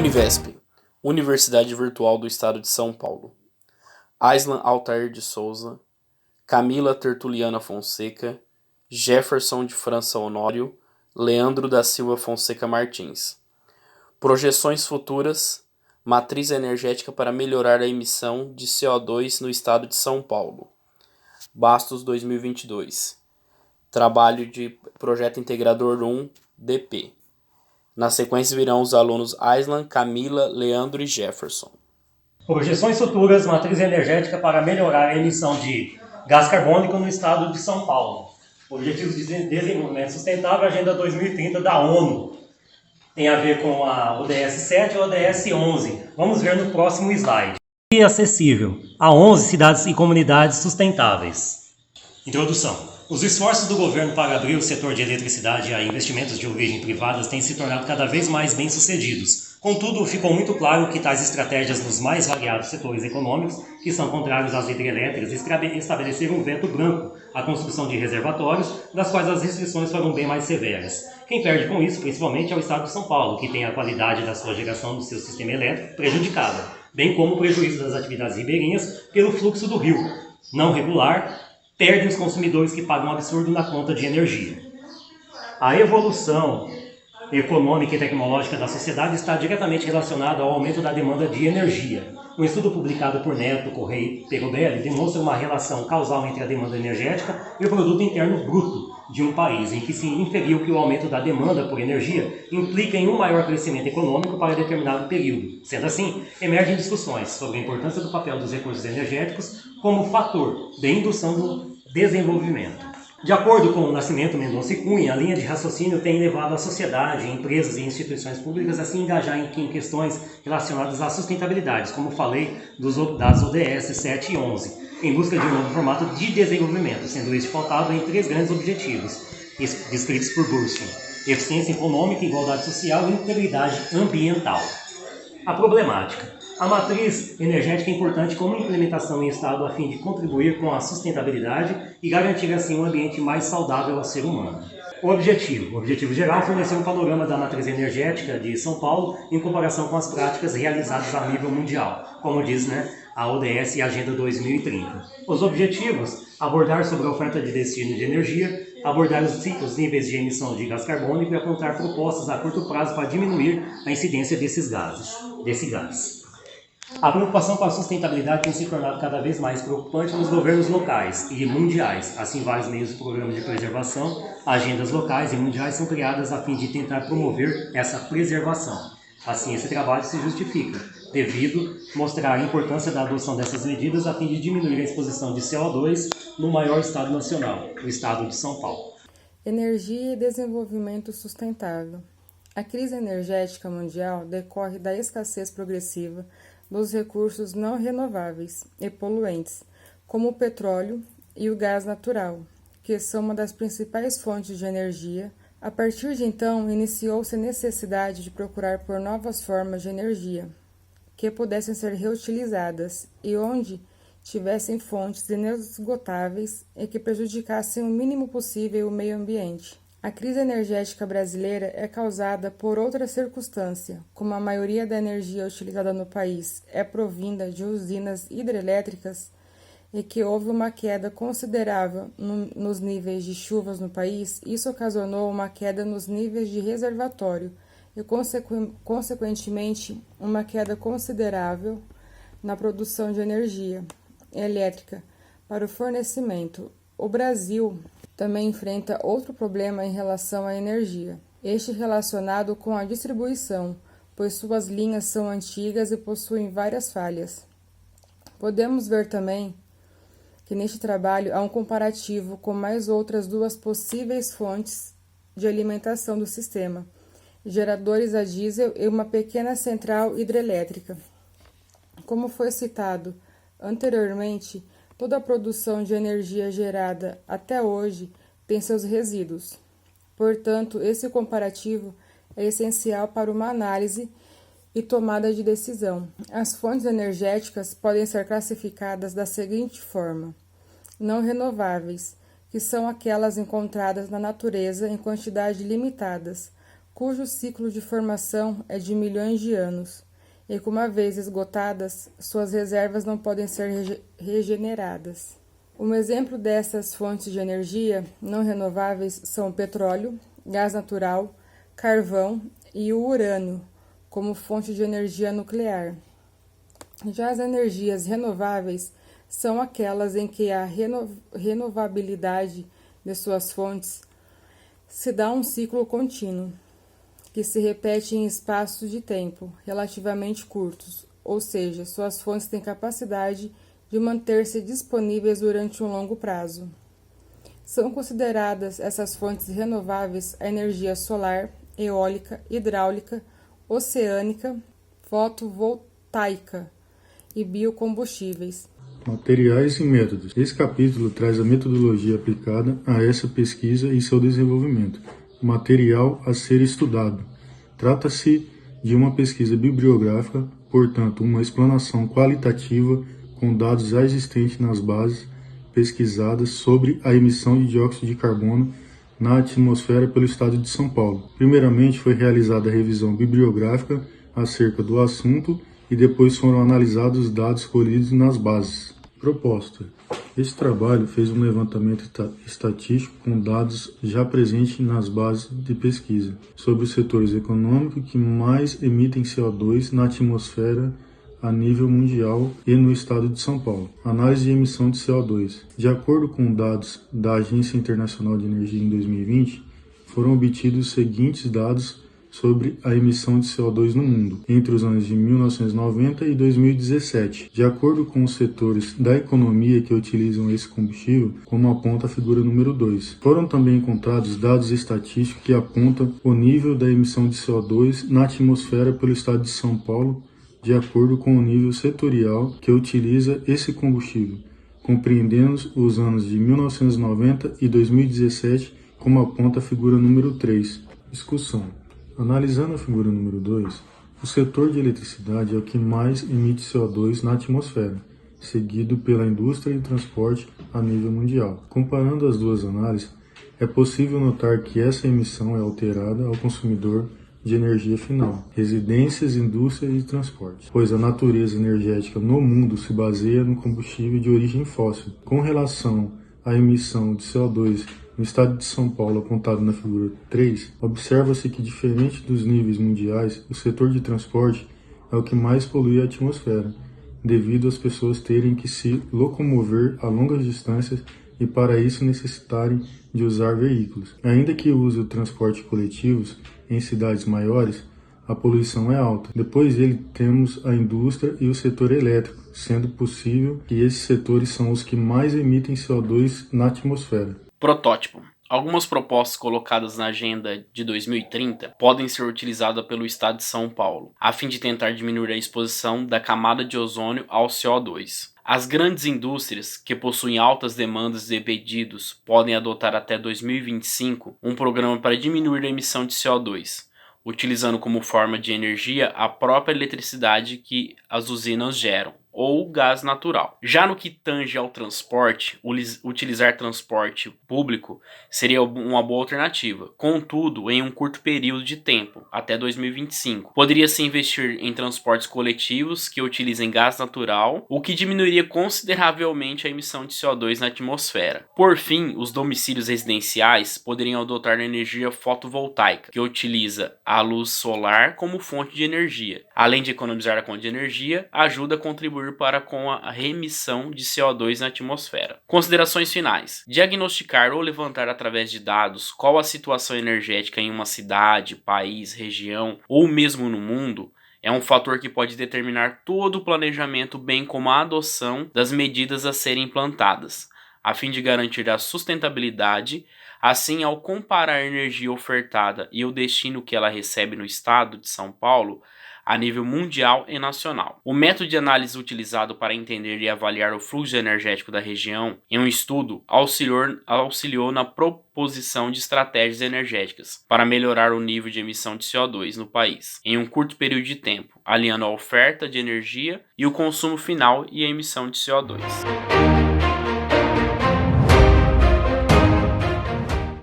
Univesp, Universidade Virtual do Estado de São Paulo. Aislan Altair de Souza, Camila Tertuliana Fonseca, Jefferson de França Honório, Leandro da Silva Fonseca Martins. Projeções futuras, matriz energética para melhorar a emissão de CO2 no estado de São Paulo. Bastos 2022. Trabalho de Projeto Integrador 1, DP. Na sequência virão os alunos Aislan, Camila, Leandro e Jefferson. Projeções futuras, matriz energética para melhorar a emissão de gás carbônico no estado de São Paulo. Objetivos de Desenvolvimento Sustentável, Agenda 2030 da ONU. Tem a ver com a ODS 7 e a ODS 11. Vamos ver no próximo slide. E acessível a 11 cidades e comunidades sustentáveis. Introdução. Os esforços do governo para abrir o setor de eletricidade a investimentos de origem privada têm se tornado cada vez mais bem-sucedidos. Contudo, ficou muito claro que tais estratégias nos mais variados setores econômicos, que são contrários às hidrelétricas, estabeleceram um veto branco à construção de reservatórios, das quais as restrições foram bem mais severas. Quem perde com isso, principalmente, é o estado de São Paulo, que tem a qualidade da sua geração do seu sistema elétrico prejudicada, bem como o prejuízo das atividades ribeirinhas pelo fluxo do rio, não regular, perdem os consumidores que pagam um absurdo na conta de energia. A evolução econômica e tecnológica da sociedade está diretamente relacionada ao aumento da demanda de energia. Um estudo publicado por Neto, Correia e Perobelli demonstra uma relação causal entre a demanda energética e o produto interno bruto de um país, em que se inferiu que o aumento da demanda por energia implica em um maior crescimento econômico para determinado período. Sendo assim, emergem discussões sobre a importância do papel dos recursos energéticos como fator de indução do desenvolvimento. De acordo com o Nascimento, Mendonça e Cunha, a linha de raciocínio tem levado a sociedade, empresas e instituições públicas a se engajar em questões relacionadas à sustentabilidade, como falei das ODS 7 e 11, em busca de um novo formato de desenvolvimento, sendo este pautado em 3 grandes objetivos, descritos por Burson: eficiência econômica, igualdade social e integridade ambiental. A problemática. A matriz energética é importante como implementação em Estado a fim de contribuir com a sustentabilidade e garantir assim um ambiente mais saudável ao ser humano. O objetivo geral é fornecer um panorama da matriz energética de São Paulo em comparação com as práticas realizadas a nível mundial, como diz a ODS e a Agenda 2030. Os objetivos: abordar sobre a oferta de destino de energia, abordar os níveis de emissão de gás carbônico e apontar propostas a curto prazo para diminuir a incidência desse gás. A preocupação com a sustentabilidade tem se tornado cada vez mais preocupante nos governos locais e mundiais. Assim, vários meios de programas de preservação, agendas locais e mundiais são criadas a fim de tentar promover essa preservação. Assim, esse trabalho se justifica, devido mostrar a importância da adoção dessas medidas a fim de diminuir a exposição de CO2 no maior estado nacional, o estado de São Paulo. Energia e desenvolvimento sustentável. A crise energética mundial decorre da escassez progressiva dos recursos não renováveis e poluentes, como o petróleo e o gás natural, que são uma das principais fontes de energia. A partir de então, iniciou-se a necessidade de procurar por novas formas de energia, que pudessem ser reutilizadas e onde tivessem fontes inesgotáveis e que prejudicassem o mínimo possível o meio ambiente. A crise energética brasileira é causada por outra circunstância, como a maioria da energia utilizada no país é provinda de usinas hidrelétricas e que houve uma queda considerável nos níveis de chuvas no país. Isso ocasionou uma queda nos níveis de reservatório e, consequentemente, uma queda considerável na produção de energia elétrica para o fornecimento. O Brasil também enfrenta outro problema em relação à energia, este relacionado com a distribuição, pois suas linhas são antigas e possuem várias falhas. Podemos ver também que neste trabalho há um comparativo com mais outras 2 possíveis fontes de alimentação do sistema, geradores a diesel e uma pequena central hidrelétrica. Como foi citado anteriormente, toda a produção de energia gerada até hoje tem seus resíduos. Portanto, esse comparativo é essencial para uma análise e tomada de decisão. As fontes energéticas podem ser classificadas da seguinte forma: não renováveis, que são aquelas encontradas na natureza em quantidades limitadas, cujo ciclo de formação é de milhões de anos, e que uma vez esgotadas, suas reservas não podem ser regeneradas. Um exemplo dessas fontes de energia não renováveis são o petróleo, gás natural, carvão e o urânio, como fonte de energia nuclear. Já as energias renováveis são aquelas em que a renovabilidade de suas fontes se dá um ciclo contínuo, que se repete em espaços de tempo relativamente curtos, ou seja, suas fontes têm capacidade de manter-se disponíveis durante um longo prazo. São consideradas essas fontes renováveis a energia solar, eólica, hidráulica, oceânica, fotovoltaica e biocombustíveis. Materiais e métodos. Esse capítulo traz a metodologia aplicada a essa pesquisa e seu desenvolvimento. Material a ser estudado. Trata-se de uma pesquisa bibliográfica, portanto, uma explanação qualitativa com dados já existentes nas bases pesquisadas sobre a emissão de dióxido de carbono na atmosfera pelo estado de São Paulo. Primeiramente, foi realizada a revisão bibliográfica acerca do assunto e depois foram analisados os dados colhidos nas bases. Proposta. Esse trabalho fez um levantamento estatístico com dados já presentes nas bases de pesquisa sobre os setores econômicos que mais emitem CO2 na atmosfera a nível mundial e no estado de São Paulo. Análise de emissão de CO2. De acordo com dados da Agência Internacional de Energia em 2020, foram obtidos os seguintes dados sobre a emissão de CO2 no mundo, entre os anos de 1990 e 2017, de acordo com os setores da economia que utilizam esse combustível, como aponta a figura número 2. Foram também encontrados dados estatísticos que apontam o nível da emissão de CO2 na atmosfera pelo estado de São Paulo, de acordo com o nível setorial que utiliza esse combustível, compreendendo os anos de 1990 e 2017, como aponta a figura número 3. Discussão. Analisando a figura número 2, o setor de eletricidade é o que mais emite CO2 na atmosfera, seguido pela indústria e transporte a nível mundial. Comparando as duas análises, é possível notar que essa emissão é alterada ao consumidor de energia final, residências, indústria e transporte, pois a natureza energética no mundo se baseia no combustível de origem fóssil. Com relação à emissão de CO2 no estado de São Paulo, apontado na figura 3, observa-se que, diferente dos níveis mundiais, o setor de transporte é o que mais polui a atmosfera, devido às pessoas terem que se locomover a longas distâncias e, para isso, necessitarem de usar veículos. Ainda que use o transporte coletivos em cidades maiores, a poluição é alta. Depois dele, temos a indústria e o setor elétrico, sendo possível que esses setores são os que mais emitem CO2 na atmosfera. Protótipo. Algumas propostas colocadas na Agenda de 2030 podem ser utilizadas pelo Estado de São Paulo, a fim de tentar diminuir a exposição da camada de ozônio ao CO2. As grandes indústrias, que possuem altas demandas de pedidos, podem adotar até 2025 um programa para diminuir a emissão de CO2, utilizando como forma de energia a própria eletricidade que as usinas geram, ou gás natural. Já no que tange ao transporte, utilizar transporte público seria uma boa alternativa. Contudo, em um curto período de tempo, até 2025, poderia-se investir em transportes coletivos que utilizem gás natural, o que diminuiria consideravelmente a emissão de CO2 na atmosfera. Por fim, os domicílios residenciais poderiam adotar energia fotovoltaica, que utiliza a luz solar como fonte de energia. Além de economizar a conta de energia, ajuda a contribuir para com a remissão de CO2 na atmosfera. Considerações finais. Diagnosticar ou levantar através de dados qual a situação energética em uma cidade, país, região ou mesmo no mundo é um fator que pode determinar todo o planejamento, bem como a adoção das medidas a serem implantadas, a fim de garantir a sustentabilidade. Assim, ao comparar a energia ofertada e o destino que ela recebe no estado de São Paulo, a nível mundial e nacional. O método de análise utilizado para entender e avaliar o fluxo energético da região em um estudo auxiliou na proposição de estratégias energéticas para melhorar o nível de emissão de CO2 no país em um curto período de tempo, alinhando a oferta de energia e o consumo final e a emissão de CO2.